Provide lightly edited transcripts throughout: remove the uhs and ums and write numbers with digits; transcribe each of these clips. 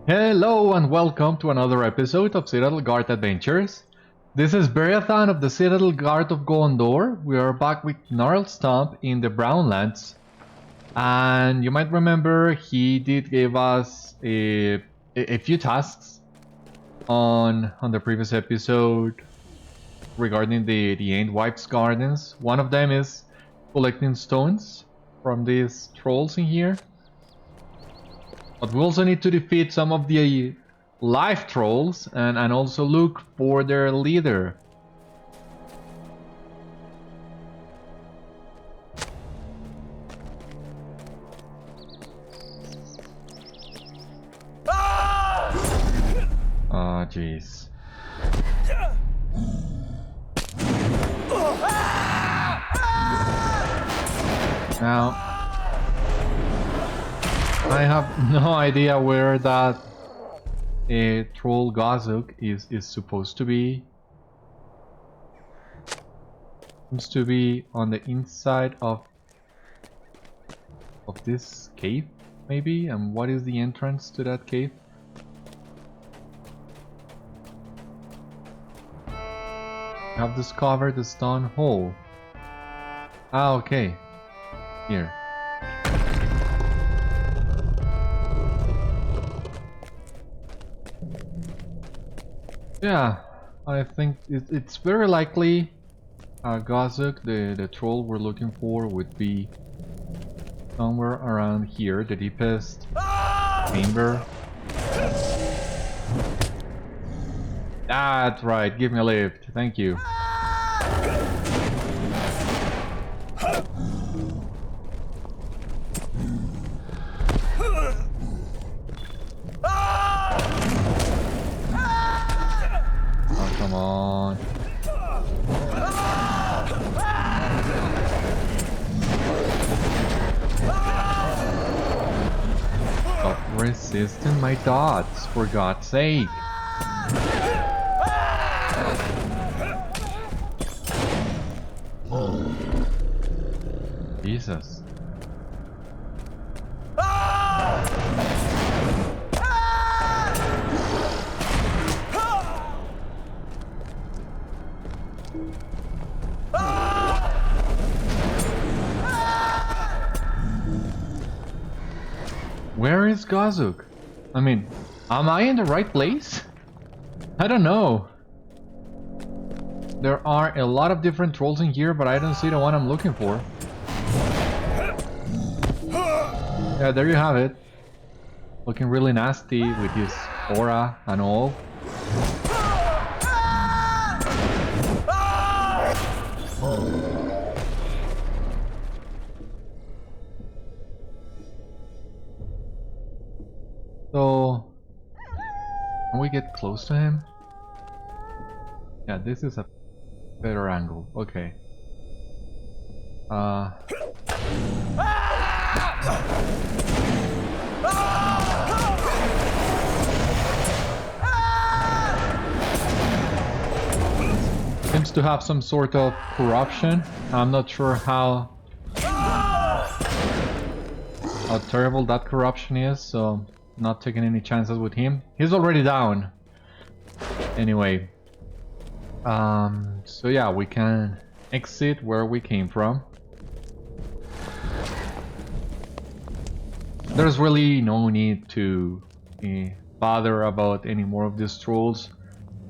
Hello and welcome to another episode of Citadel Guard Adventures. This is Beriathan of the Citadel Guard of Gondor. We are back with Gnarlstump in the Brownlands. And you might remember he did give us a few tasks on the previous episode regarding the Aintwife's Gardens. One of them is collecting stones from these trolls in here. But we also need to defeat some of the live trolls and also look for their leader. Oh, jeez. Now, I have no idea where that troll Gazuk is supposed to be. Seems to be on the inside of this cave, maybe? And what is the entrance to that cave? I have discovered the stone hole. Ah, okay. Here. Yeah, I think it's very likely Gazuk, the troll we're looking for, would be somewhere around here, the deepest chamber. That's right, give me a lift, thank you. Come on. Stop resisting my dots, for God's sake. Jesus. Where is Gazuk? I mean, am I in the right place? I don't know. There are a lot of different trolls in here, but I don't see the one I'm looking for. Yeah, there you have it. Looking really nasty with his aura and all. So, can we get close to him? Yeah, this is a better angle. Okay. Seems to have some sort of corruption. I'm not sure how terrible that corruption is, so not taking any chances with him. He's already down. Anyway. So yeah, we can exit where we came from. There's really no need to bother about any more of these trolls.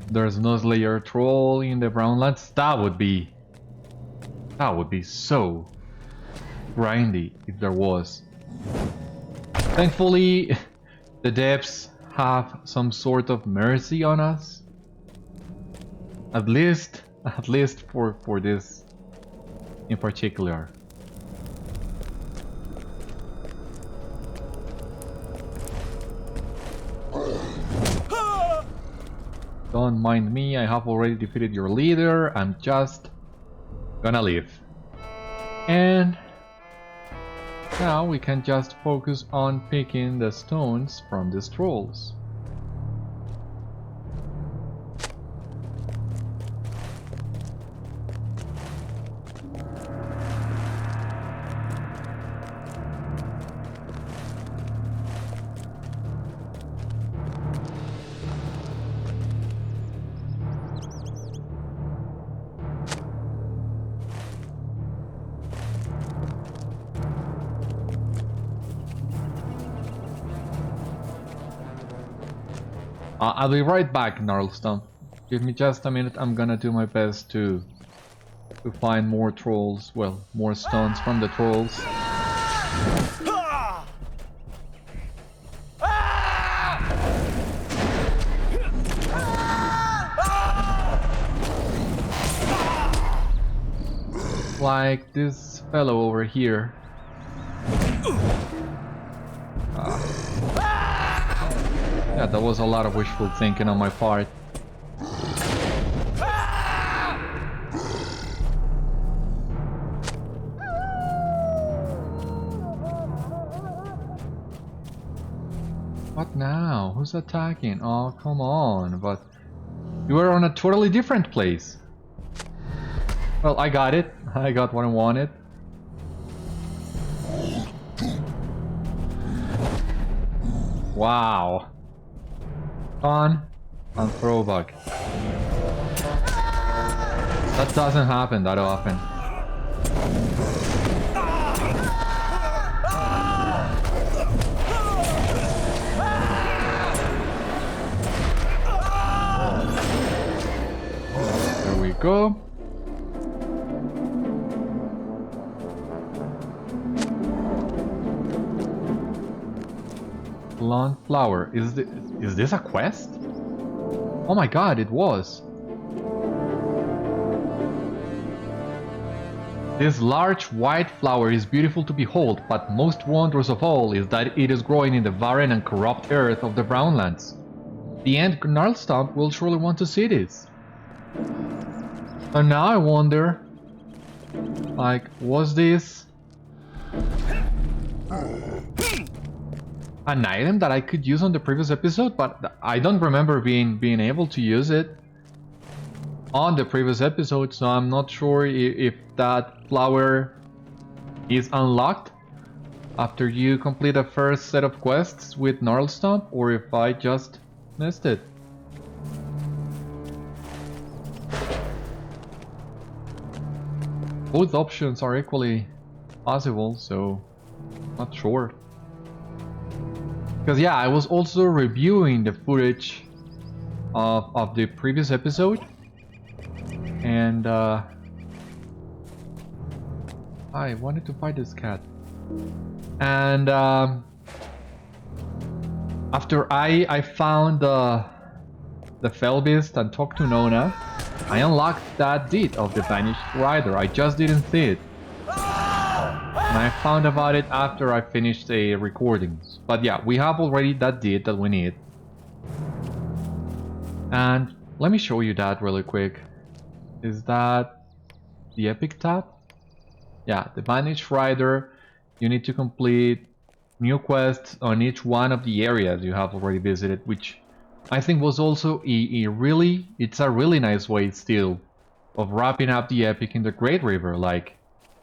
There's no Slayer troll in the Brownlands. That would be so grindy if there was. Thankfully, the depths have some sort of mercy on us. At least for this in particular. Don't mind me, I have already defeated your leader. I'm just gonna leave. And now we can just focus on picking the stones from these trolls. I'll be right back, Gnarlstump. Give me just a minute. I'm gonna do my best to find more trolls. Well, more stones from the trolls. Like this fellow over here. Yeah, that was a lot of wishful thinking on my part. What now? Who's attacking? Oh, come on, but you were on a totally different place. Well, I got it. I got what I wanted. Wow. On throwback. That doesn't happen that often. There we go. Lawn flower. Is this a quest? Oh my god, it was. This large white flower is beautiful to behold, but most wondrous of all is that it is growing in the barren and corrupt earth of the Brownlands. The end Gnarlstump will surely want to see this. And now I wonder, like, was this an item that I could use on the previous episode? But I don't remember being able to use it on the previous episode, so I'm not sure if that flower is unlocked after you complete the first set of quests with Gnarlstump, or if I just missed it. Both options are equally possible, so not sure. Because yeah, I was also reviewing the footage of the previous episode, and I wanted to fight this cat. And after I found the Fell Beast and talked to Nona, I unlocked that deed of the Vanished Rider. I just didn't see it. And I found about it after I finished the recordings. But yeah, we have already that deed that we need. And let me show you that really quick. Is that the epic tab? Yeah, the Vanished Rider. You need to complete new quests on each one of the areas you have already visited, which I think was also it's a really nice way still of wrapping up the epic in the Great River, like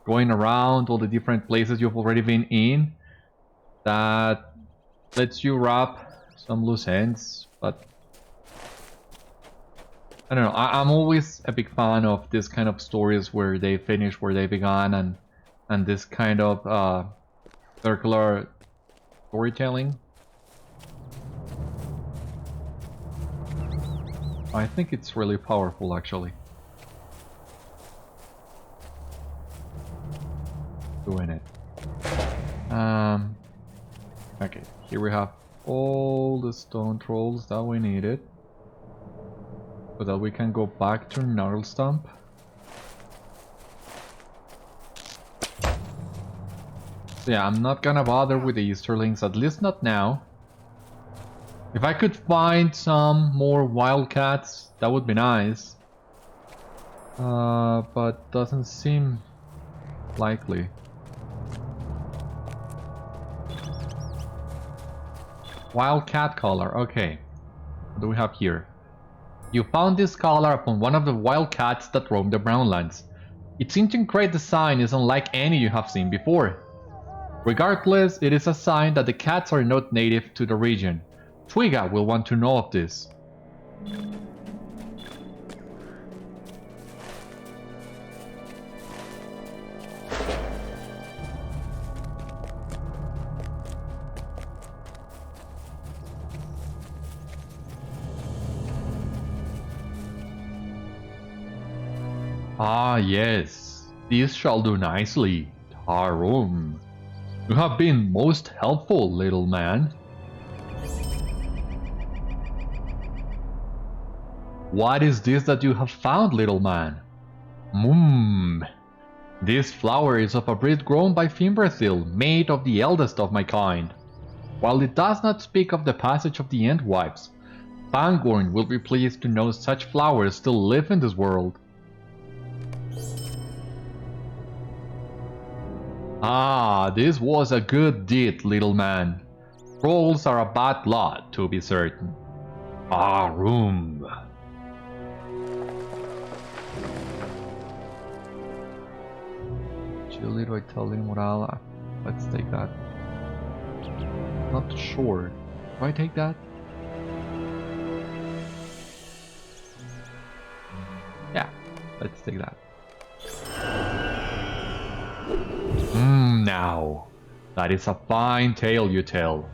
going around all the different places you've already been in. That lets you wrap some loose ends, but I don't know, I'm always a big fan of this kind of stories where they finish where they began, and this kind of circular storytelling. I think it's really powerful, actually. Doing it. Okay, here we have all the stone trolls that we needed, so that we can go back to Gnarlstump. So yeah, I'm not gonna bother with the Easterlings, at least not now. If I could find some more wildcats, that would be nice. But doesn't seem likely. Wildcat collar, okay. What do we have here? You found this collar upon one of the wildcats that roam the Brownlands. Its intricate design is unlike any you have seen before. Regardless, it is a sign that the cats are not native to the region. Twiga will want to know of this. Ah, yes. This shall do nicely. Tarum. You have been most helpful, little man. What is this that you have found, little man? This flower is of a breed grown by Fimbrathil, mate of the eldest of my kind. While it does not speak of the passage of the Endwives, Fangorn will be pleased to know such flowers still live in this world. Ah, this was a good deed, little man. Trolls are a bad lot, to be certain. Ah, room. Chili, Italian, Morala. Let's take that. Not sure. Do I take that? Yeah, let's take that. Now. That is a fine tale you tell.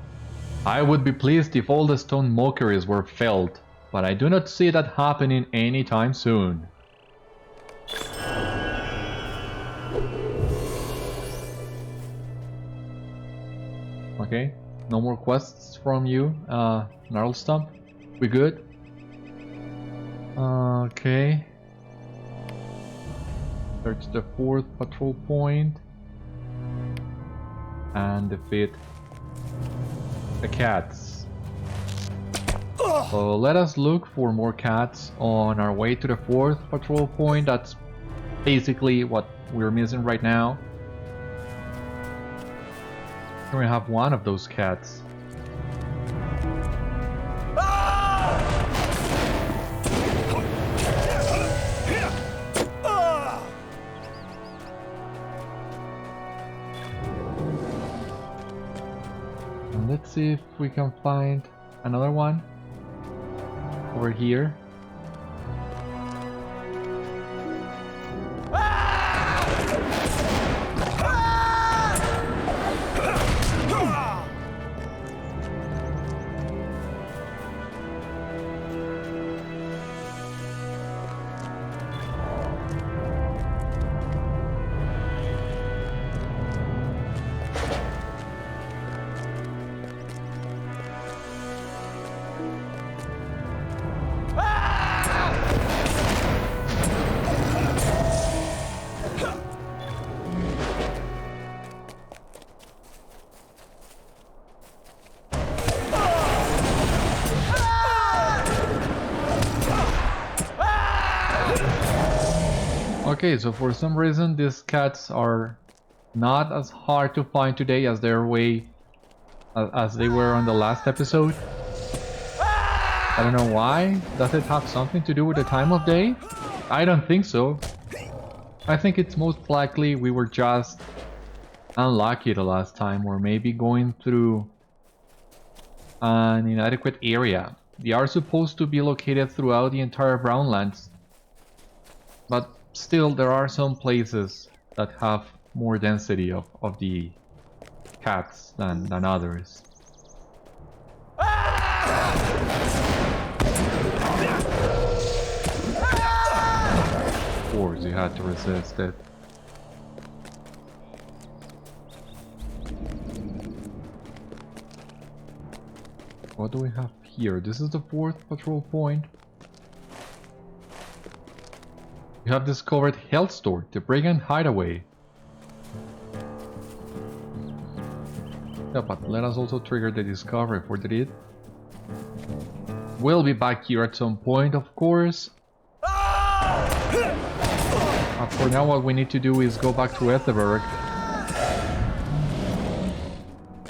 I would be pleased if all the stone mockeries were felled, but I do not see that happening anytime soon. Okay, no more quests from you, Gnarlstump. We good? Okay. Search the 4th patrol point and defeat the cats. So let us look for more cats on our way to the 4th patrol point. That's basically what we're missing right now. We have one of those cats. And let's see if we can find another one over here. Okay, so for some reason these cats are not as hard to find today as they were on the last episode. I don't know why. Does it have something to do with the time of day? I don't think so. I think it's most likely we were just unlucky the last time, or maybe going through an inadequate area. They are supposed to be located throughout the entire Brownlands, but still there are some places that have more density of the cats than others. Of course you had to resist it. What do we have here? This is the 4th patrol point. We have discovered Hellstore, the brigand hideaway. Yeah, but let us also trigger the discovery for the deed. We'll be back here at some point, of course. For now, what we need to do is go back to Etheburg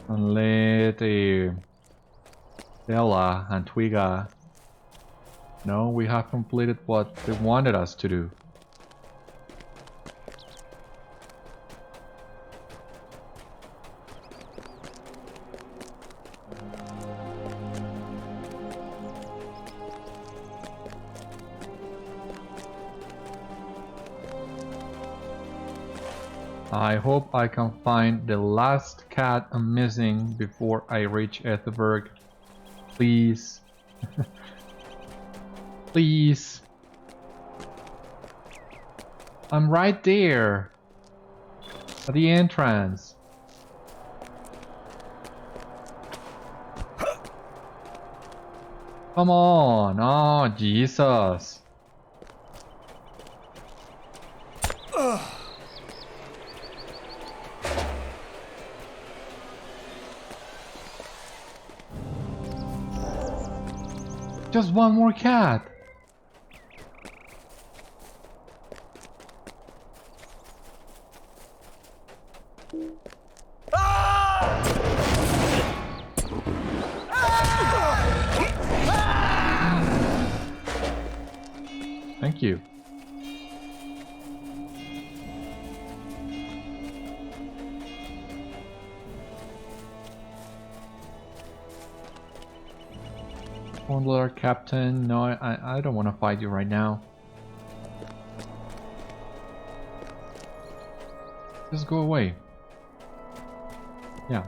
and let Céola and Twiga know we have completed what they wanted us to do. I hope I can find the last cat I'm missing before I reach Easterlings. Please. Please. I'm right there. At the entrance. Come on. Oh, Jesus. Just one more cat. Thank you. Khundolar, Captain. No, I don't want to fight you right now. Just go away. Yeah.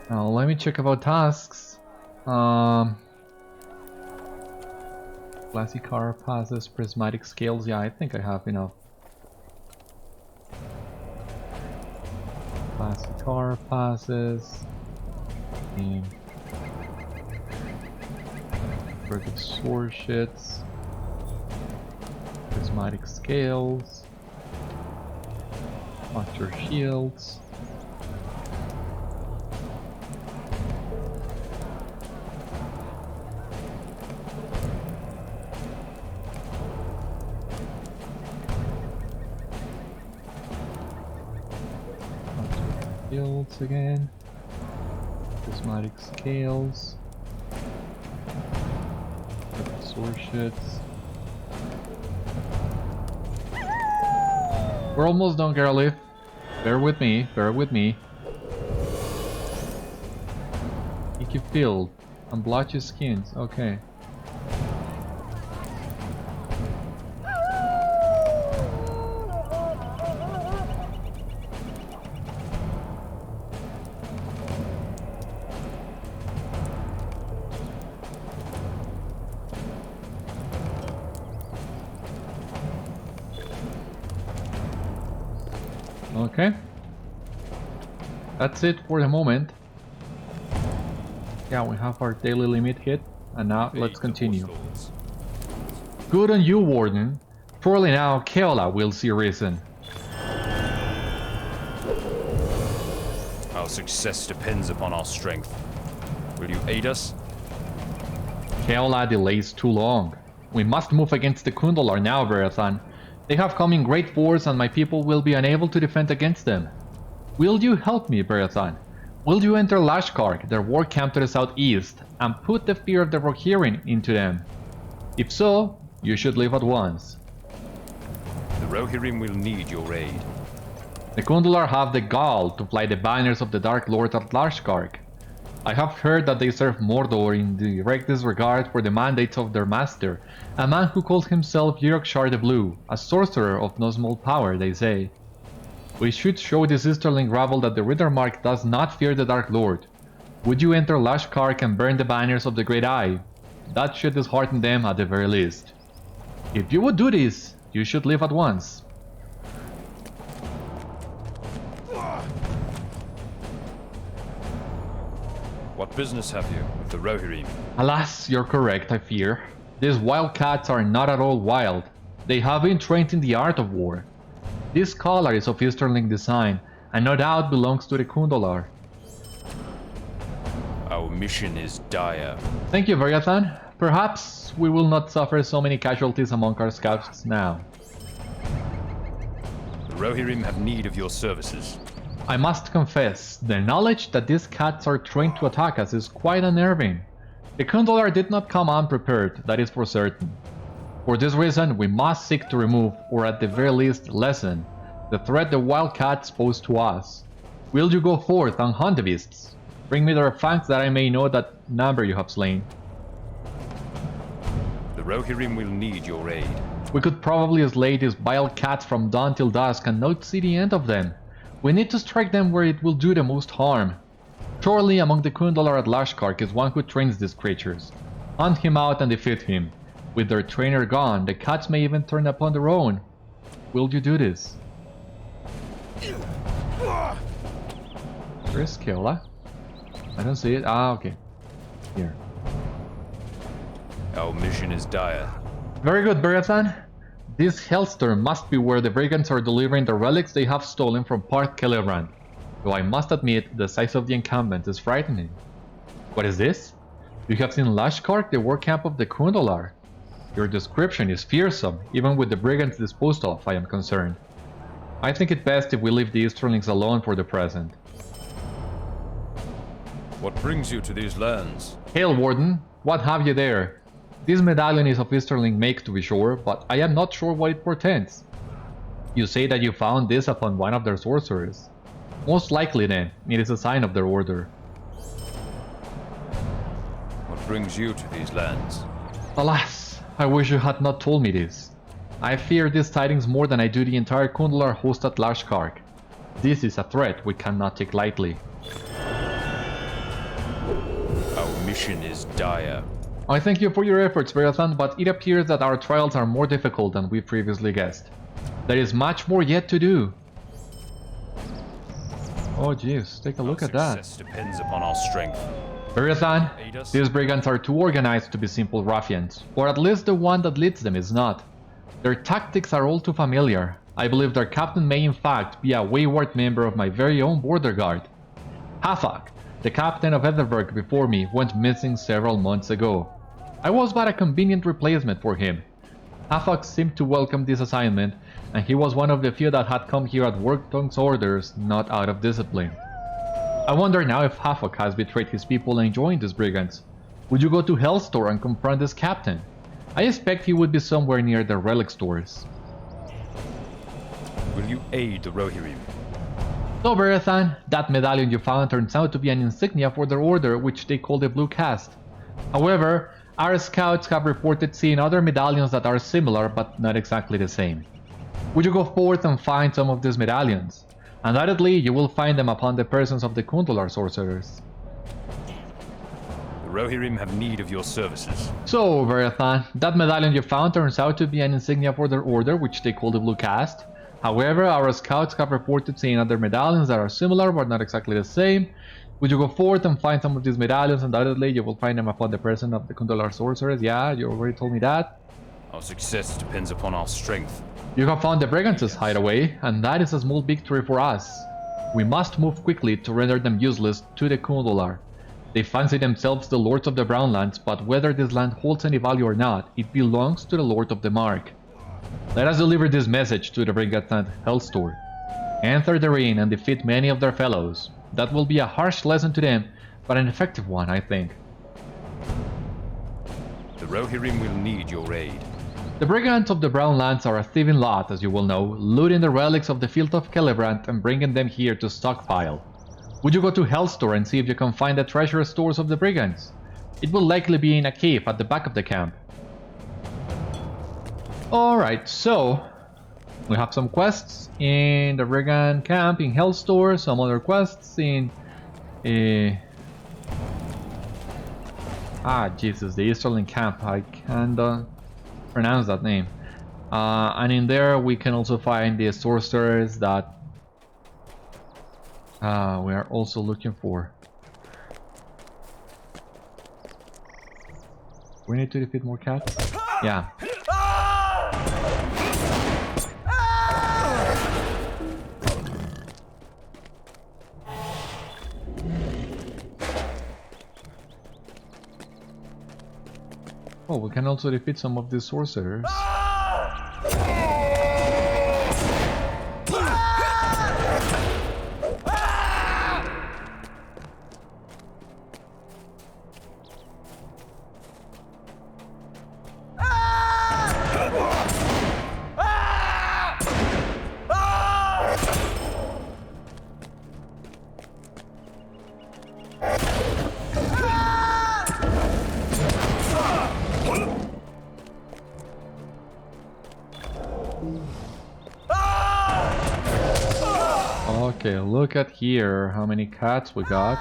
Now let me check about tasks. Glassy car passes, prismatic scales. Yeah, I think I have enough. Glassy car passes. Perfect sword shits. Prismatic scales. Watcher shields. Shields again. Prismatic scales. Sword shits. We're almost done, Garlic. Bear with me, bear with me. Icky Field. And blotchy skins, okay. Okay. That's it for the moment. Yeah, we have our daily limit hit, and now let's continue. Good on you, Warden. Surely now Céola will see reason. Our success depends upon our strength. Will you aid us? Céola delays too long. We must move against the Khundolar now, Beriathan. They have come in great force and my people will be unable to defend against them. Will you help me, Beriathan? Will you enter Lashkarg, their war camp to the southeast, and put the fear of the Rohirrim into them? If so, you should leave at once. The Rohirrim will need your aid. The Khundolar have the gall to fly the banners of the Dark Lord at Lashkarg. I have heard that they serve Mordor in direct disregard for the mandates of their master, a man who calls himself Yirokshar the Blue, a sorcerer of no small power, they say. We should show this Easterling rabble that the Riddermark does not fear the Dark Lord. Would you enter Lashkarg and burn the banners of the Great Eye? That should dishearten them at the very least. If you would do this, you should leave at once. What business have you with the Rohirrim? Alas, you're correct, I fear. These wildcats are not at all wild. They have been trained in the art of war. This collar is of Easterling design, and no doubt belongs to the Khundolar. Our mission is dire. Thank you, Beriathan. Perhaps we will not suffer so many casualties among our scouts now. The Rohirrim have need of your services. I must confess, the knowledge that these cats are trained to attack us is quite unnerving. The Khundolar did not come unprepared, that is for certain. For this reason, we must seek to remove, or at the very least lessen, the threat the wild cats pose to us. Will you go forth and hunt the beasts? Bring me their fangs that I may know that number you have slain. The Rohirrim will need your aid. We could probably slay these vile cats from dawn till dusk and not see the end of them. We need to strike them where it will do the most harm. Surely among the Khundolar at Lashkarg is one who trains these creatures. Hunt him out and defeat him. With their trainer gone, the cats may even turn upon their own. Will you do this? Where's Céola? I don't see it. Ah, okay. Here. Our mission is dire. Very good, Beriathan. This Hellstorm must be where the brigands are delivering the relics they have stolen from Field of Celebrant. Though I must admit, the size of the encampment is frightening. What is this? You have seen Lashkarg, the war camp of the Khundolar. Your description is fearsome, even with the brigands disposed of, I am concerned. I think it best if we leave the Easterlings alone for the present. What brings you to these lands? Hail, Warden. What have you there? This medallion is of Easterling make, to be sure, but I am not sure what it portends. You say that you found this upon one of their sorcerers. Most likely, then, it is a sign of their order. What brings you to these lands? Alas, I wish you had not told me this. I fear these tidings more than I do the entire Khundolar host at Lashkarg. This is a threat we cannot take lightly. Our mission is dire. I thank you for your efforts, Beriathan, but it appears that our trials are more difficult than we previously guessed. There is much more yet to do. Oh jeez, take a look at that. Success depends upon our strength. Beriathan, Aid us. these brigands are too organized to be simple ruffians, or at least the one that leads them is not. Their tactics are all too familiar. I believe their captain may in fact be a wayward member of my very own border guard. Hafoc, the captain of Easterlings before me, went missing several months ago. I was but a convenient replacement for him. Hafoc seemed to welcome this assignment, and he was one of the few that had come here at Worktong's orders, not out of discipline. I wonder now if Hafoc has betrayed his people and joined these brigands. Would you go to Hellstore and confront this captain? I expect he would be somewhere near the relic stores. Will you aid the Rohirrim? So, Beriathan, that medallion you found turns out to be an insignia for their order, which they call the Blue Caste. However, our scouts have reported seeing other medallions that are similar but not exactly the same. Would you go forth and find some of these medallions? Undoubtedly, you will find them upon the persons of the Khundolar sorcerers. The Rohirrim have need of your services. So, Beriathan, that medallion you found turns out to be an insignia for their order, which they call the Blue Caste. However, our scouts have reported seeing other medallions that are similar but not exactly the same. Would you go forth and find some of these medallions? Undoubtedly, you will find them upon the person of the Khundolar sorcerers. Yeah, you already told me that. Our success depends upon our strength. You have found the brigands' hideaway, and that is a small victory for us. We must move quickly to render them useless to the Khundolar. They fancy themselves the lords of the Brownlands, but whether this land holds any value or not, it belongs to the Lord of the Mark. Let us deliver this message to the Beriathan Hellstore. Enter the ring and defeat many of their fellows. That will be a harsh lesson to them, but an effective one, I think. The Rohirrim will need your aid. The brigands of the Brownlands are a thieving lot, as you will know, looting the relics of the Field of Celebrant and bringing them here to stockpile. Would you go to Hellstore and see if you can find the treasure stores of the brigands? It will likely be in a cave at the back of the camp. Alright, so we have some quests in the brigand camp in Hellstore, some other quests in Jesus, the Easterling camp. I can't pronounce that name. And in there we can also find the sorcerers that we are also looking for. We need to defeat more cats? Yeah. Oh, we can also defeat some of these sorcerers. Okay, look at here, how many cats we got.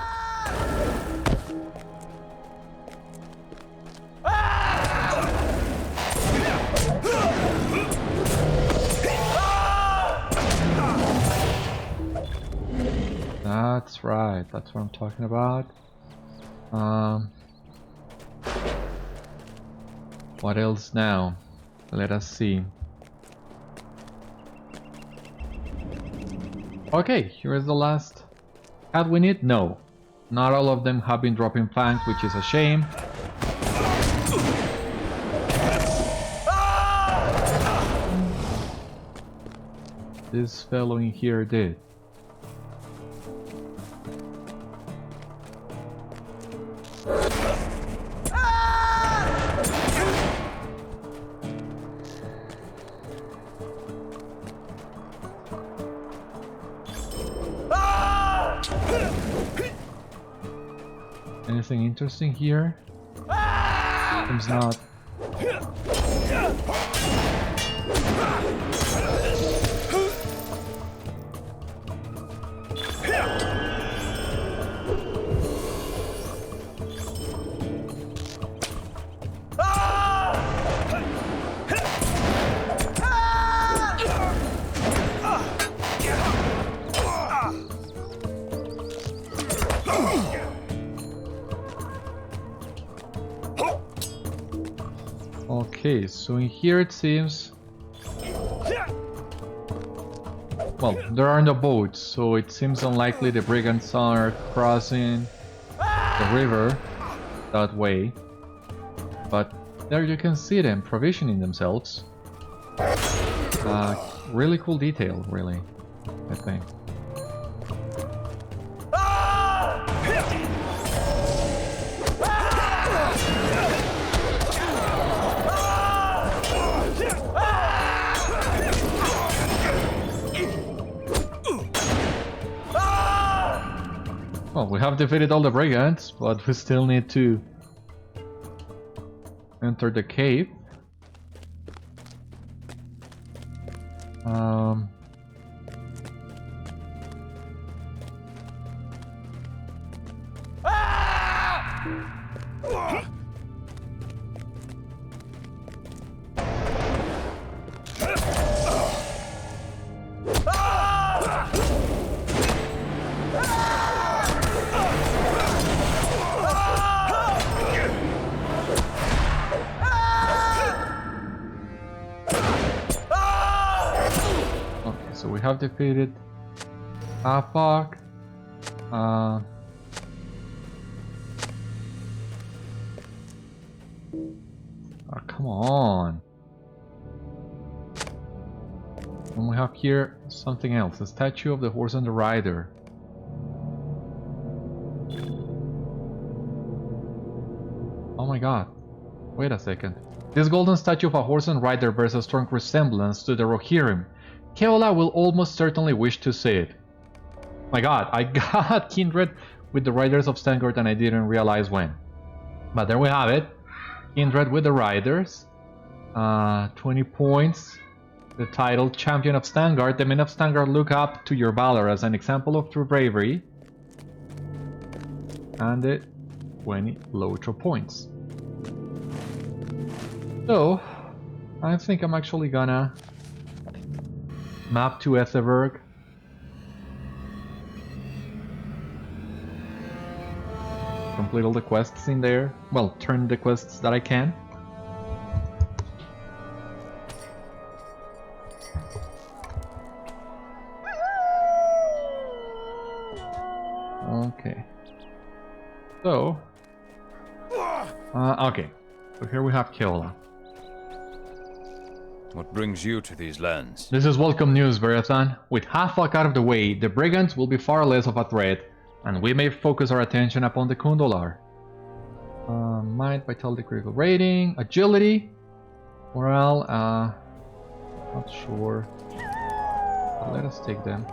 That's right, that's what I'm talking about. What else now? Let us see. Okay, here is the last cat we need. No, not all of them have been dropping planks, which is a shame. This fellow in here did. Anything interesting here? Seems not. Okay, so in here it seems... Well, there are no boats, so it seems unlikely the brigands are crossing the river that way. But there you can see them provisioning themselves. Really cool detail, really, I think. Well, we have defeated all the brigands, but we still need to enter the cave. So we have defeated Hafoc. Come on. And we have here something else, a statue of the horse and the rider. Oh my god. Wait a second. This golden statue of a horse and rider bears a strong resemblance to the Rohirrim. Céola will almost certainly wish to see it. My god, I got kindred with the riders of Stangard and I didn't realize when. But there we have it. Kindred with the riders. 20 points. The title, Champion of Stangard. The men of Stangard look up to your valor as an example of true bravery. And the 20 LOTRO points. So, I think I'm actually gonna map to Etheburg. Complete all the quests in there. Well, turn the quests that I can. Okay. So... okay. So here we have Céola. What brings you to these lands? This is welcome news, Beriathan. With Hafoc out of the way, the brigands will be far less of a threat, and we may focus our attention upon the Khundolar. Might, vitality, critical rating, agility, morale, not sure. But let us take them.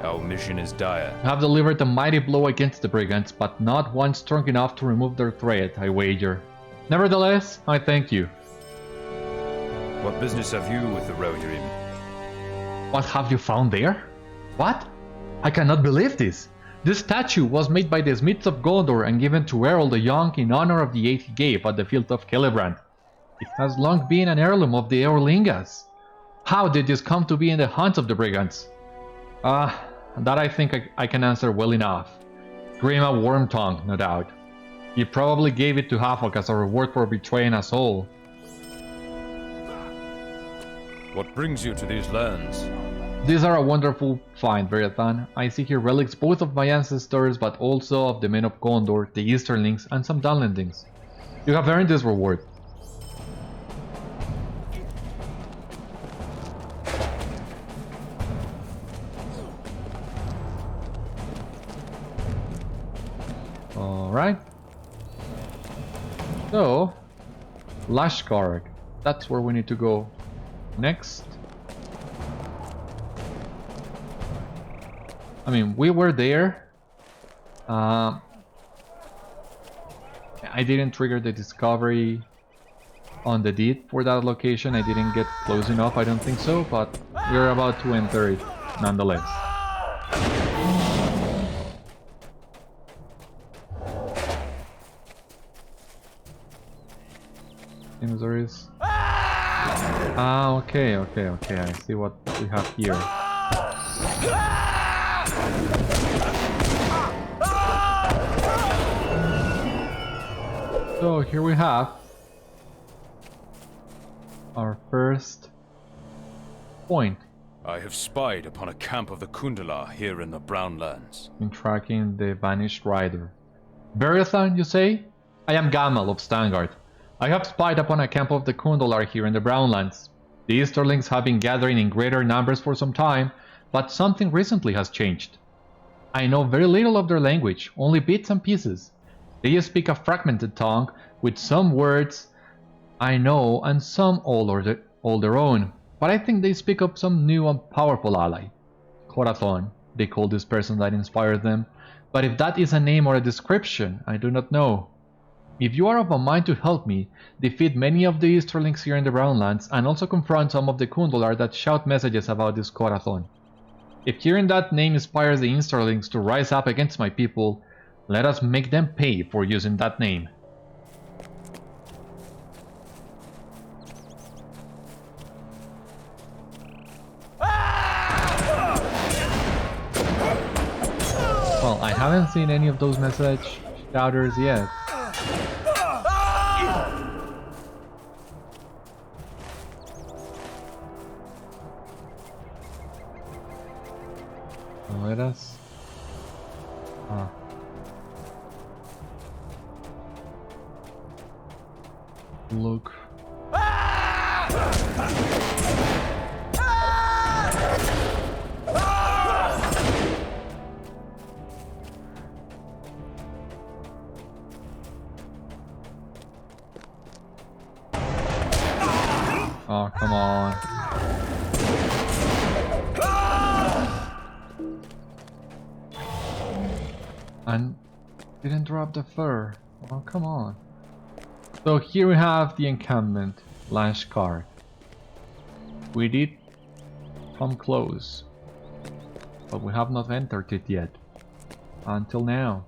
Our mission is dire. You have delivered a mighty blow against the brigands, but not one strong enough to remove their threat, I wager. Nevertheless, I thank you. What business have you with the Rohirrim? What have you found there? What? I cannot believe this! This statue was made by the Smiths of Gondor and given to Errol the Young in honor of the aid he gave at the Field of Celebrant. It has long been an heirloom of the Easterlings. How did this come to be in the hands of the brigands? That I think I can answer well enough. Grima Wormtongue, no doubt. He probably gave it to Hafoc as a reward for betraying us all. What brings you to these lands? These are a wonderful find, Beriathan. I see here relics both of my ancestors, but also of the men of Gondor, the Easterlings, and some downlandings. You have earned this reward. Alright. So, Lashkarg. That's where we need to go next. I mean, we were there. I didn't trigger the discovery on the deed for that location. I didn't get close enough, I don't think so, but we're about to enter it nonetheless. Seems there is... okay, I see what we have here. So here we have our first point. I have spied upon a camp of the Khundolar here in the Brownlands. In tracking the vanished rider. Beriathan, you say? I am Gamal of Stangard. I have spied upon a camp of the Khundolar here in the Brownlands. The Easterlings have been gathering in greater numbers for some time, but something recently has changed. I know very little of their language, only bits and pieces. They speak a fragmented tongue, with some words I know and some all their own, but I think they speak of some new and powerful ally. Khoratón, they call this person that inspired them, but if that is a name or a description, I do not know. If you are of a mind to help me, defeat many of the Easterlings here in the Brownlands, and also confront some of the Khundolar that shout messages about this Khoratón. If hearing that name inspires the Easterlings to rise up against my people, let us make them pay for using that name. Well, I haven't seen any of those message shouters yet. Let us... look. Oh, come on. And didn't drop the fur. Oh, come on. So here we have the encampment, Lashkarg. We did come close, but we have not entered it yet. Until now.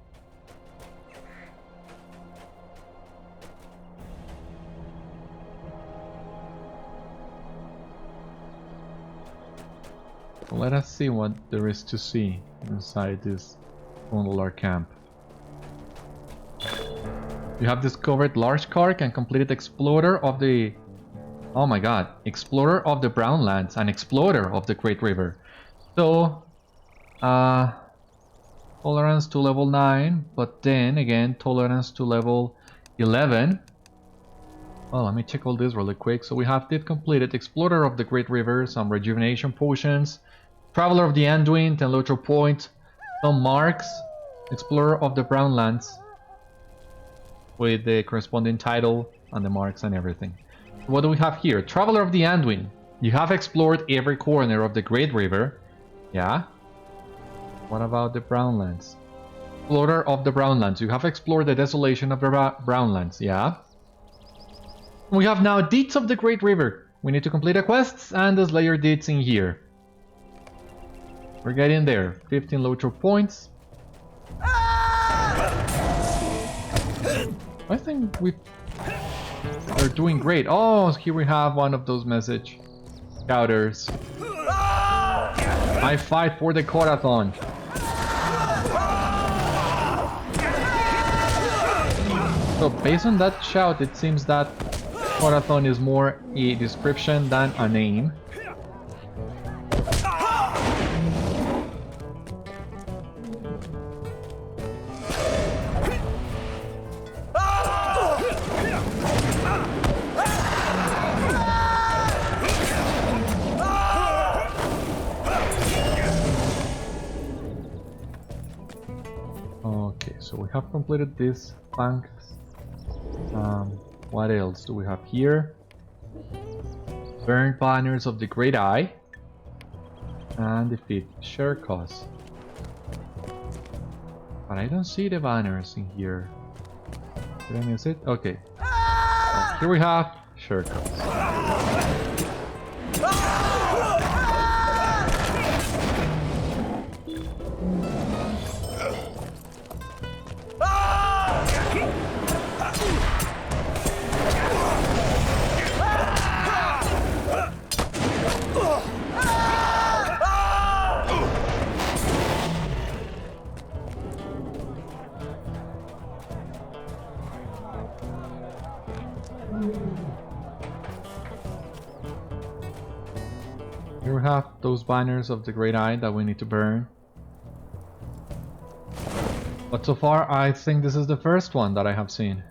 So let us see what there is to see inside this Khundolar camp. You have discovered Lashkarg and completed Explorer of the... oh my god, Explorer of the Brownlands and Explorer of the Great River. So, tolerance to level 9, but then again, tolerance to level 11. Well, let me check all this really quick. So we have did completed Explorer of the Great River, some rejuvenation potions, Traveler of the Anduin, 10 LOTRO points, some marks, Explorer of the Brownlands, with the corresponding title and the marks and everything. What do we have here? Traveler of the Anduin. You have explored every corner of the Great River. Yeah. What about the Brownlands? Explorer of the Brownlands. You have explored the desolation of the Brownlands. Yeah. We have now Deeds of the Great River. We need to complete the quests and the Slayer deeds in here. We're getting there. 15 LOTRO points. I think we're doing great. Oh, here we have one of those message scouters. I fight for the Khoratón. So based on that shout, it seems that Khoratón is more a description than a name. Okay, so we have completed this bank. What else do we have here? Burn banners of the Great Eye and defeat Sherkos. But I don't see the banners in here. Did I miss it? Okay. So here we have Sherkos. Here we have those banners of the Great Eye that we need to burn. But so far, I think this is the first one that I have seen.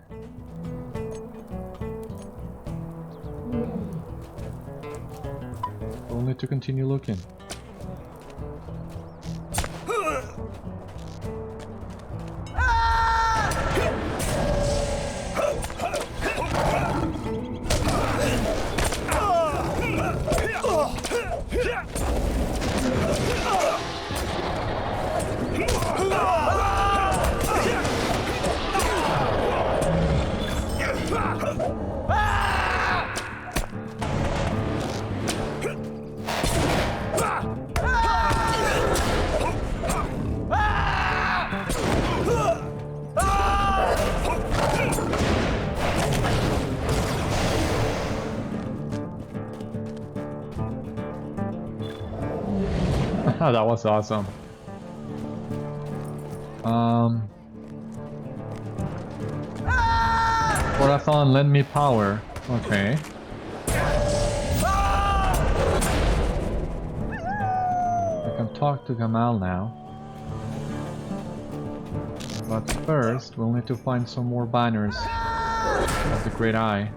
We'll need to continue looking. That was awesome. Khoratón, lend me power. Okay. I can talk to Gamal now. But first, we'll need to find some more banners of the Great Eye.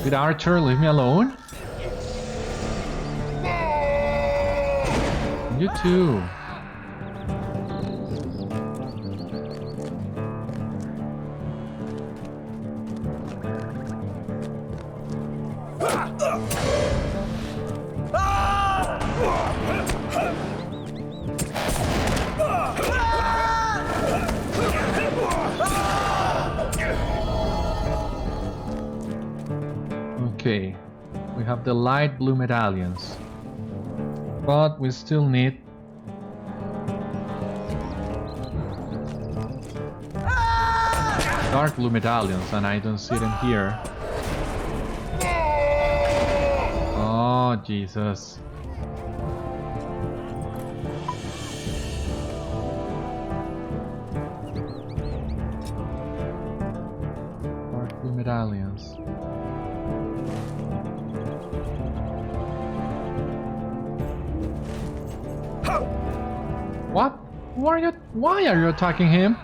Good archer, leave me alone. You too. Okay, we have the light blue medallions, but we still need dark blue medallions, and I don't see them here. Oh, Jesus. Dark blue medallions. What? Why are you attacking him?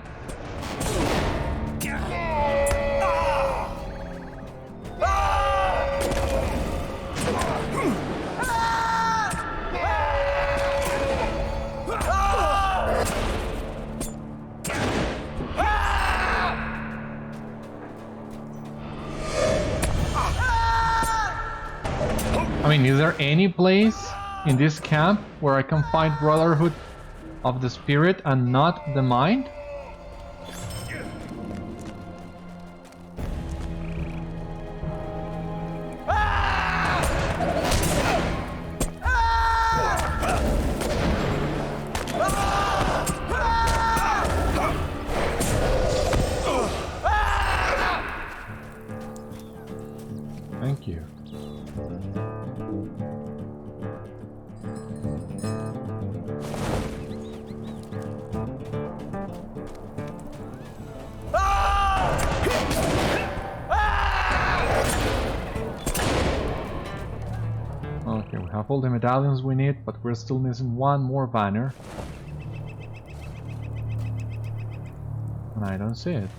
I mean, is there any place in this camp where I can find Brotherhood of the Spirit and not the Mind? Okay, we have all the medallions we need, but we're still missing one more banner. And I don't see it.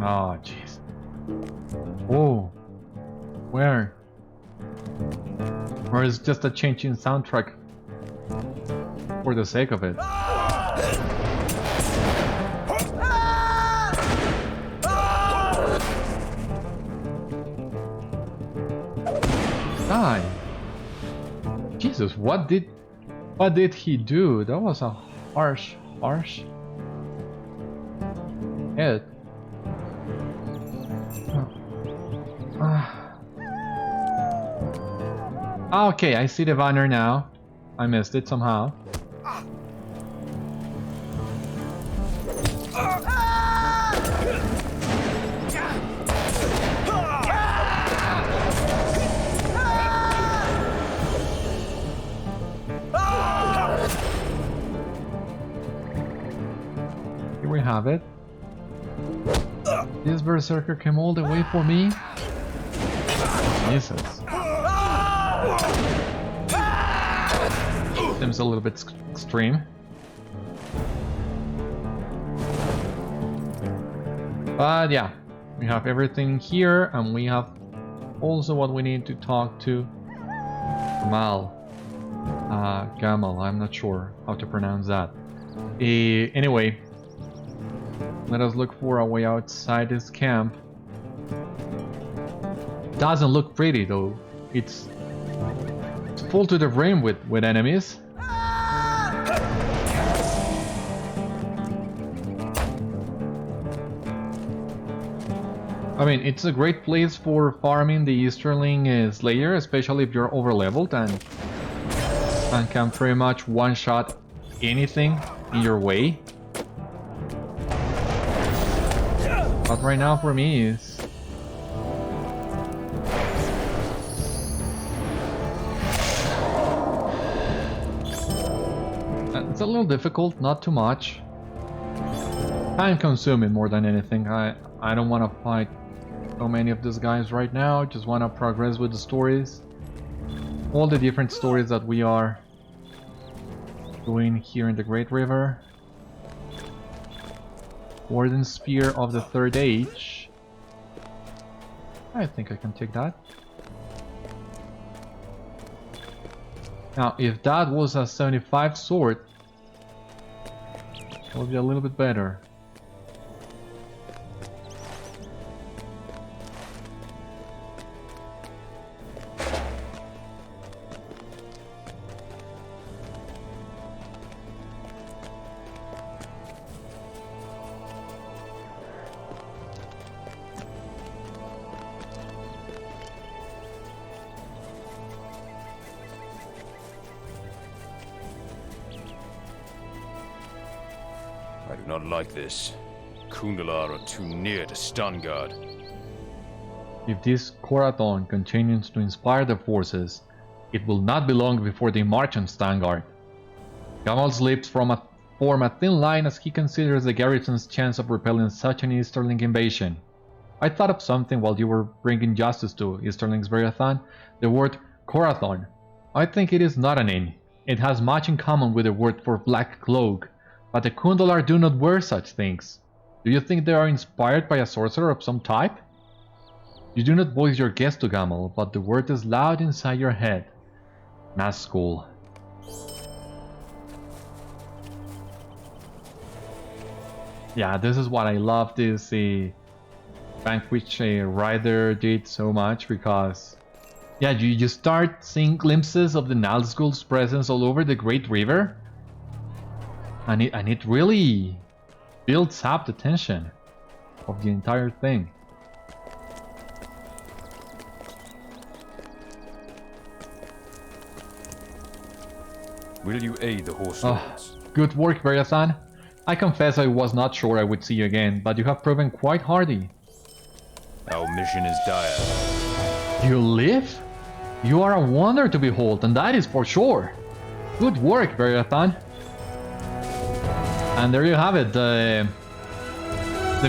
Oh, jeez. Whoa. Where? Or is it just a change in soundtrack for the sake of it? Die. Jesus, what did he do? That was a harsh hit. Okay, I see the banner now. I missed it somehow. Here we have it. This berserker came all the way for me. Jesus. Seems a little bit extreme. But yeah, we have everything here, and we have also what we need to talk to Gamal. Gamal, I'm not sure how to pronounce that. Anyway, let us look for a way outside this camp. Doesn't look pretty though. It's full to the brim with enemies. I mean, it's a great place for farming the Easterling Slayer, especially if you're overleveled and can pretty much one-shot anything in your way. But right now for me is... It's a little difficult, not too much. Time consuming more than anything. I don't want to fight so many of these guys right now. Just want to progress with the stories. All the different stories that we are doing here in the Great River. Warden Spear of the Third Age. I think I can take that. Now, if that was a 75 sword, it would be a little bit better. I do not like this. Khundolar are too near to stun guard. If this Khoratón continues to inspire the forces, it will not be long before they march on Stangard. Gamal's lips form a thin line as he considers the garrison's chance of repelling such an Easterling invasion. I thought of something while you were bringing justice to Easterlings, Beriathan. The word Khoratón. I think it is not a name. It has much in common with the word for Black Cloak, but the Khundolar do not wear such things. Do you think they are inspired by a sorcerer of some type? You do not voice your guess to Gamal, but the word is loud inside your head. Nazgûl. Yeah, this is what I love this Vanquish Rider did so much, because yeah, you start seeing glimpses of the Nazgûl's presence all over the Great River, and it really builds up the tension of the entire thing. Will you aid the horse lords? Good work, Beriathan. I confess I was not sure I would see you again, but you have proven quite hardy. Our mission is dire. You live? You are a wonder to behold, and that is for sure. Good work, Beriathan. And there you have it. The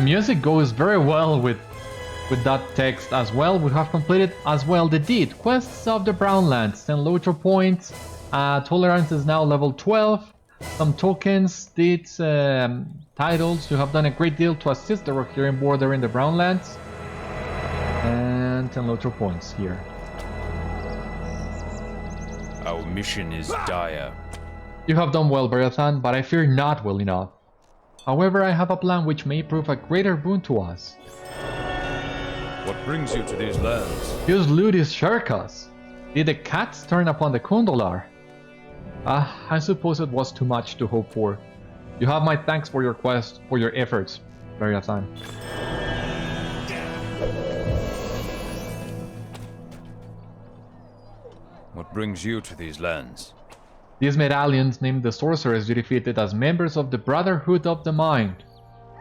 music goes very well with that text as well. We have completed as well the deed. Quests of the Brownlands, 10 LOTRO points. Tolerance is now level 12. Some tokens, deeds, titles. You have done a great deal to assist the Rohirrim border in the Brownlands. And 10 LOTRO points here. Our mission is dire. You have done well, Beriathan, but I fear not well enough. However, I have a plan which may prove a greater boon to us. What brings you to these lands? Use Ludis Sherkas. Did the cats turn upon the Khundolar? I suppose it was too much to hope for. You have my thanks for your quest, for your efforts, Beriathan. What brings you to these lands? These medallions named the sorcerers you defeated as members of the Brotherhood of the Mind.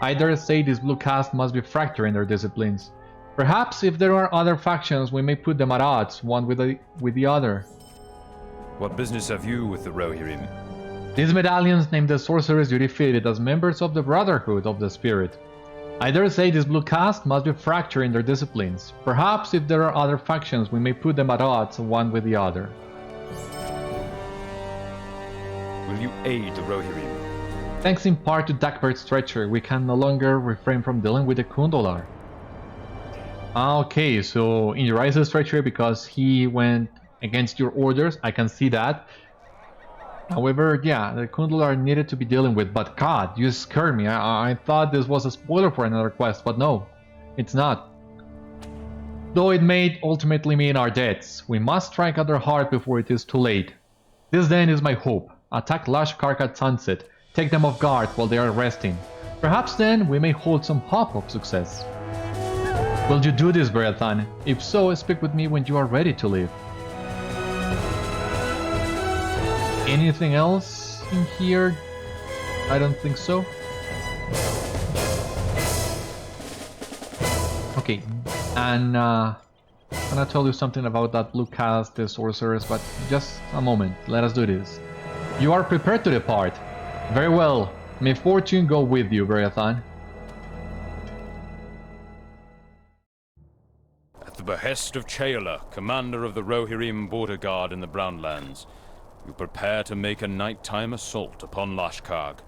I dare say this blue caste must be fractured in their disciplines. Perhaps if there are other factions we may put them at odds, one with the other. What business have you with the Rohirrim? These medallions named the sorcerers you defeated as members of the Brotherhood of the Spirit. I dare say this blue caste must be fractured in their disciplines. Perhaps if there are other factions we may put them at odds, one with the other. Will you aid the Rohirrim? Thanks in part to Dagbert's treachery, we can no longer refrain from dealing with the Khundolar. Okay, so in your eyes' treachery because he went against your orders, I can see that. However, yeah, the Khundolar needed to be dealing with, but God, you scared me. I thought this was a spoiler for another quest, but no, it's not. Though it may ultimately mean our deaths, we must strike at their heart before it is too late. This then is my hope. Attack Lashkarg at sunset, take them off guard while they are resting. Perhaps then we may hold some hope of success. Will you do this, Beriathan? If so, speak with me when you are ready to leave. Anything else in here? I don't think so. Okay, and I'm gonna tell you something about that blue caste, the sorcerers, but just a moment, let us do this. You are prepared to depart. Very well, may fortune go with you, Beriathan. At the behest of Céola, commander of the Rohirrim border guard in the Brownlands, you prepare to make a nighttime assault upon Lashkarg,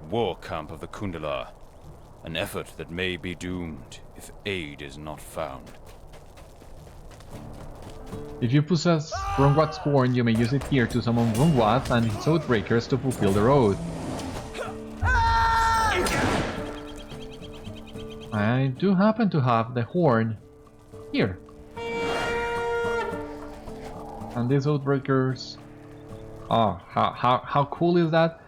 war camp of the Khundolar, an effort that may be doomed if aid is not found. If you possess Brungwath's horn, you may use it here to summon Brungwath and his Oathbreakers to fulfill their oath. I do happen to have the horn here. And these Oathbreakers... Oh, how cool is that?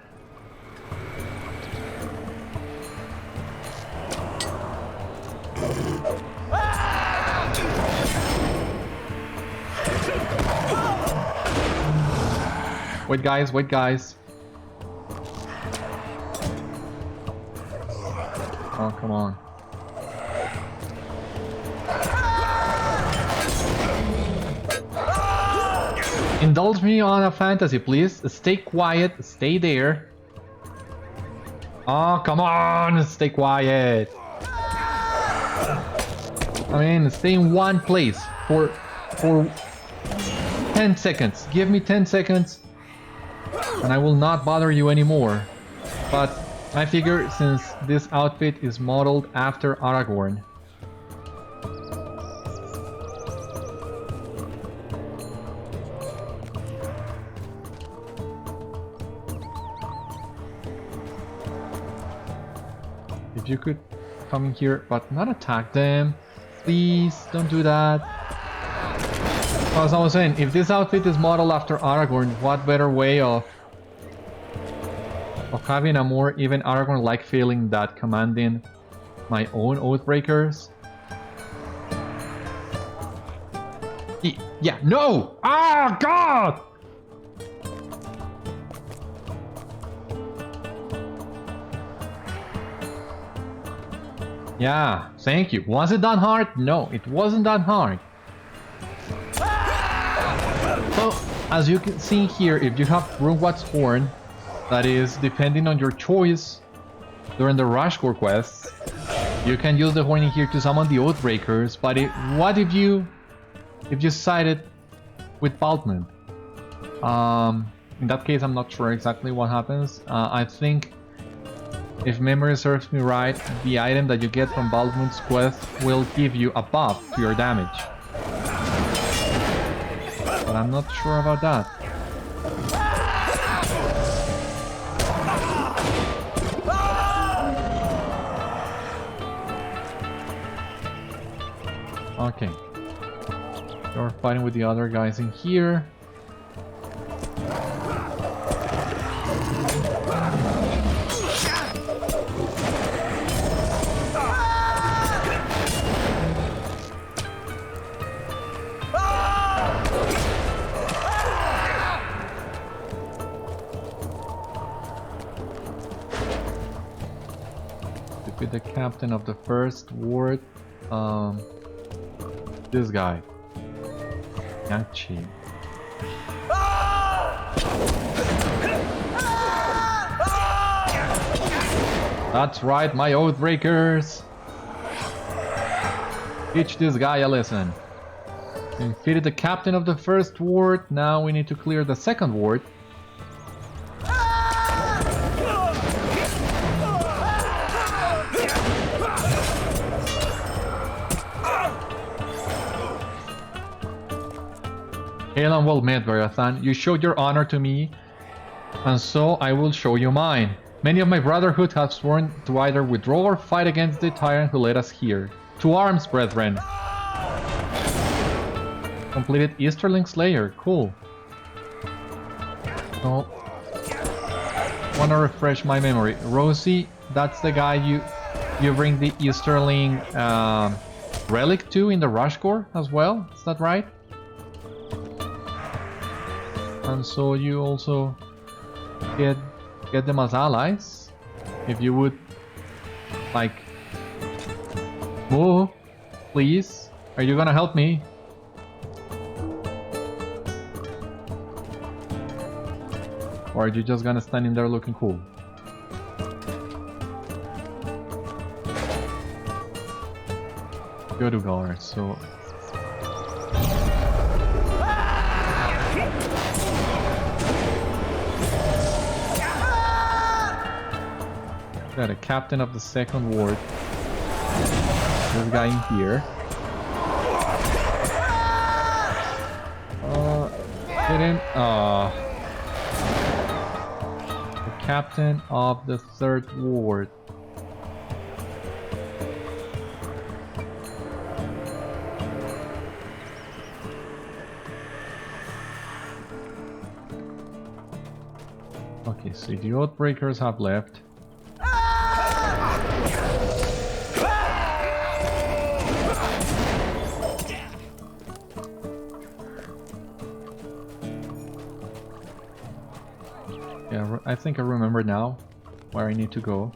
Wait guys, wait guys. Oh, come on. Indulge me on a fantasy, please. Stay quiet, stay there. Oh, come on, stay quiet. I mean, stay in one place for 10 seconds. Give me 10 seconds and I will not bother you anymore. But I figure since this outfit is modeled after Aragorn, if you could come in here but not attack them, please don't do that. As I was saying, if this outfit is modeled after Aragorn, what better way of having a more even Aragorn-like feeling than commanding my own Oathbreakers? Yeah, no! Ah, God! Yeah, thank you. Was it that hard? No, it wasn't that hard. So, as you can see here, if you have Brungwath's Horn, that is, depending on your choice during the Lashkarg quests, you can use the horn in here to summon the Oathbreakers, but what if you sided with Baltman? In that case, I'm not sure exactly what happens. I think, if memory serves me right, the item that you get from Baltman's quest will give you a buff to your damage. But I'm not sure about that. Okay. You're fighting with the other guys in here. With the captain of the first ward, this guy, Yachi. That's right, my Oathbreakers. Teach this guy a lesson. We defeated the captain of the first ward. Now we need to clear the second ward. Hail and well met, Beriathan. You showed your honor to me, and so I will show you mine. Many of my brotherhood have sworn to either withdraw or fight against the tyrant who led us here. To arms, brethren! Completed Easterling Slayer. Cool. Oh. Wanna refresh my memory. Rosie, that's the guy you bring the Easterling relic to in the Lashkarg as well? Is that right? And so you also get them as allies. If you would like move, please. Are you gonna help me? Or are you just gonna stand in there looking cool? Go to guard, so got a captain of the second ward. This guy in here. Didn't. The captain of the third ward. Okay, so the Oathbreakers have left. Yeah, I think I remember now where I need to go.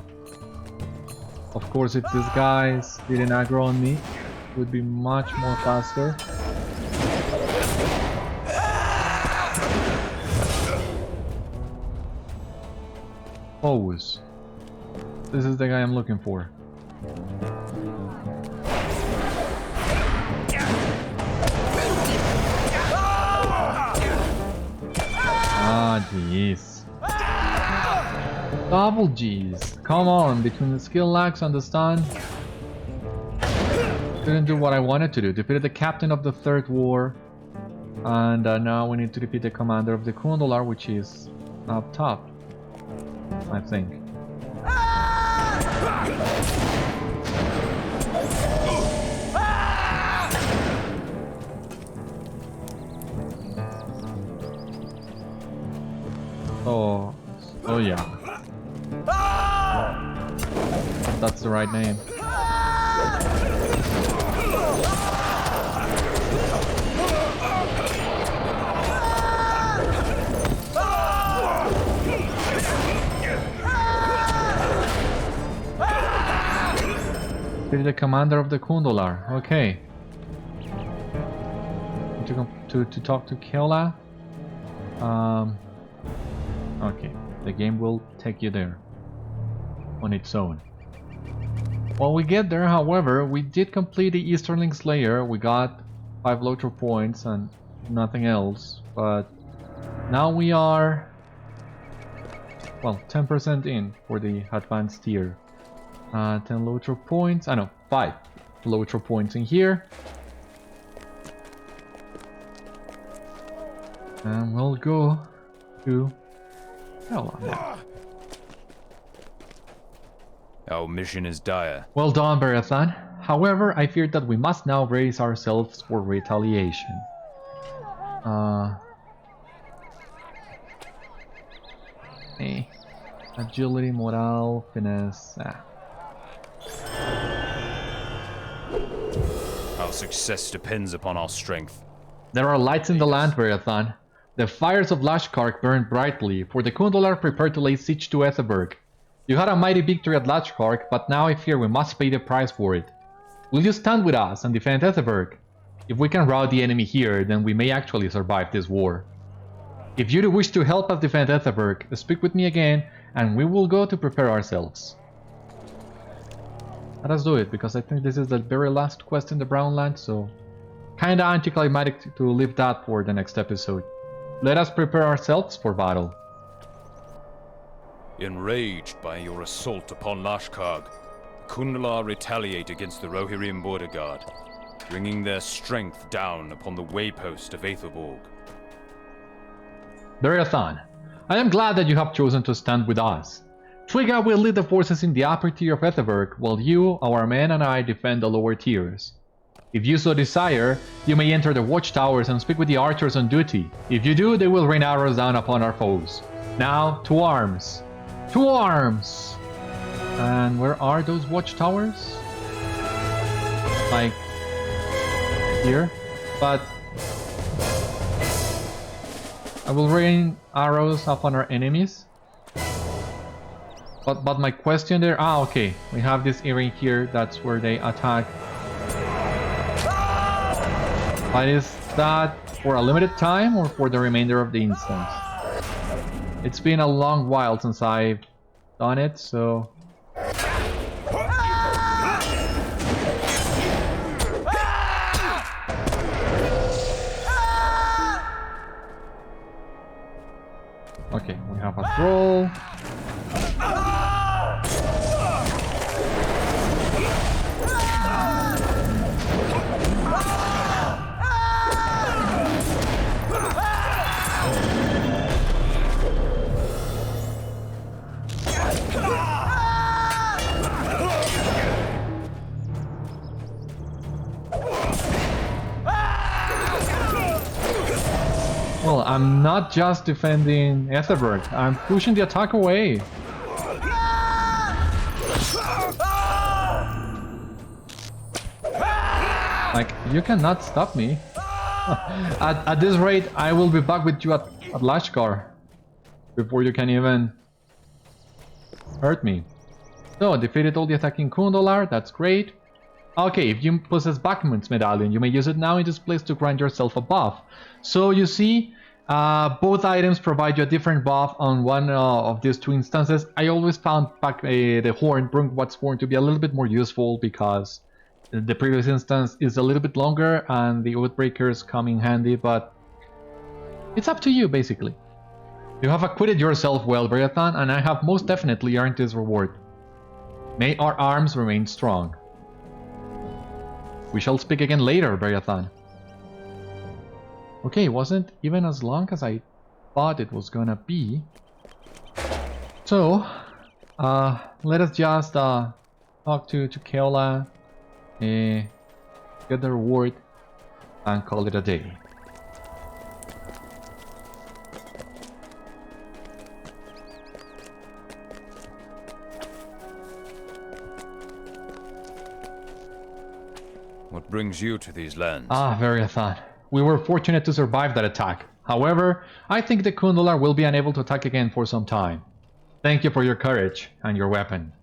Of course, if these guys didn't aggro on me, it would be much more faster. Pose. This is the guy I'm looking for. Ah, jeez. Double G's. Come on, between the skill lags and the stun. Couldn't do what I wanted to do. Defeated the captain of the third war. And now we need to defeat the commander of the Khundolar, which is up top, I think. Oh yeah. That's the right name. Defeated the commander of the Khundolar. Okay. To talk to Céola. Okay. The game will take you there on its own. While we get there, however, we did complete the Easterling Slayer. We got 5 LOTRO points and nothing else. But now we are, well, 10% in for the advanced tier. 10 LOTRO points. I know, 5 LOTRO points in here. And we'll go to Céola now. Our mission is dire. Well done, Beriathan. However, I fear that we must now brace ourselves for retaliation. Agility, morale, finesse. Our success depends upon our strength. There are lights in the land, Beriathan. The fires of Lashkarg burn brightly, for the Khundolar prepared to lay siege to Etheburg. You had a mighty victory at Lashkarg, but now I fear we must pay the price for it. Will you stand with us and defend Etheburg? If we can rout the enemy here, then we may actually survive this war. If you do wish to help us defend Etheburg, speak with me again, and we will go to prepare ourselves. Let us do it, because I think this is the very last quest in the Brownland, so kinda anticlimactic to leave that for the next episode. Let us prepare ourselves for battle. Enraged by your assault upon Lashkarg, Khundolar retaliate against the Rohirrim border guard, bringing their strength down upon the waypost of Easterlings. Beriathan, I am glad that you have chosen to stand with us. Twiga will lead the forces in the upper tier of Etheburg, while you, our men, and I defend the lower tiers. If you so desire, you may enter the watchtowers and speak with the archers on duty. If you do, they will rain arrows down upon our foes. Now, to arms! To arms! And where are those watchtowers? Like here? But I will rain arrows upon our enemies. But my question there... okay. We have this area here. That's where they attack. But is that for a limited time or for the remainder of the instance? It's been a long while since I've done it, so... Okay, we have a troll. Well, I'm not just defending Etheburg, I'm pushing the attack away. Like, you cannot stop me. At this rate, I will be back with you at Lashkarg before you can even hurt me. So, defeated all the attacking Khundolar, that's great. Okay, if you possess Backman's Medallion, you may use it now in this place to grant yourself a buff. So you see, both items provide you a different buff on one of these two instances. I always found the horn, Brungwath's horn, to be a little bit more useful because the previous instance is a little bit longer and the Oathbreakers come in handy, but it's up to you basically. You have acquitted yourself well, Beriathan, and I have most definitely earned this reward. May our arms remain strong. We shall speak again later, Beriathan. Okay, it wasn't even as long as I thought it was gonna be. So, let us just talk to Céola, get the reward, and call it a day. What brings you to these lands? Beriathan. We were fortunate to survive that attack. However, I think the Khundolar will be unable to attack again for some time. Thank you for your courage and your weapon.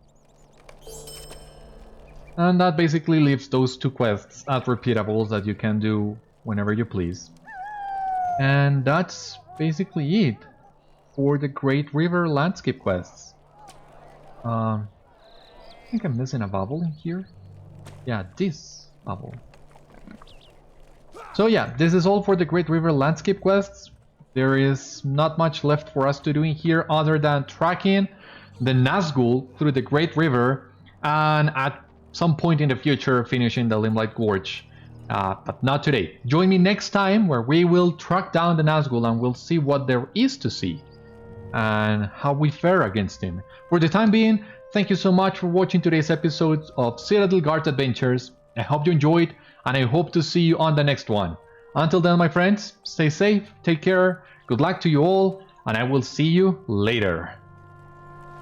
And that basically leaves those 2 quests as repeatables that you can do whenever you please. And that's basically it for the Great River landscape quests. I think I'm missing a bubble in here. Yeah, this bubble. So yeah, this is all for the Great River landscape quests. There is not much left for us to do in here other than tracking the Nazgûl through the Great River and at some point in the future finishing the Limelight Gorge. But not today. Join me next time where we will track down the Nazgûl and we'll see what there is to see and how we fare against him. For the time being, thank you so much for watching today's episode of Citadel Guard Adventures. I hope you enjoyed and I hope to see you on the next one. Until then, my friends, stay safe, take care, good luck to you all, and I will see you later.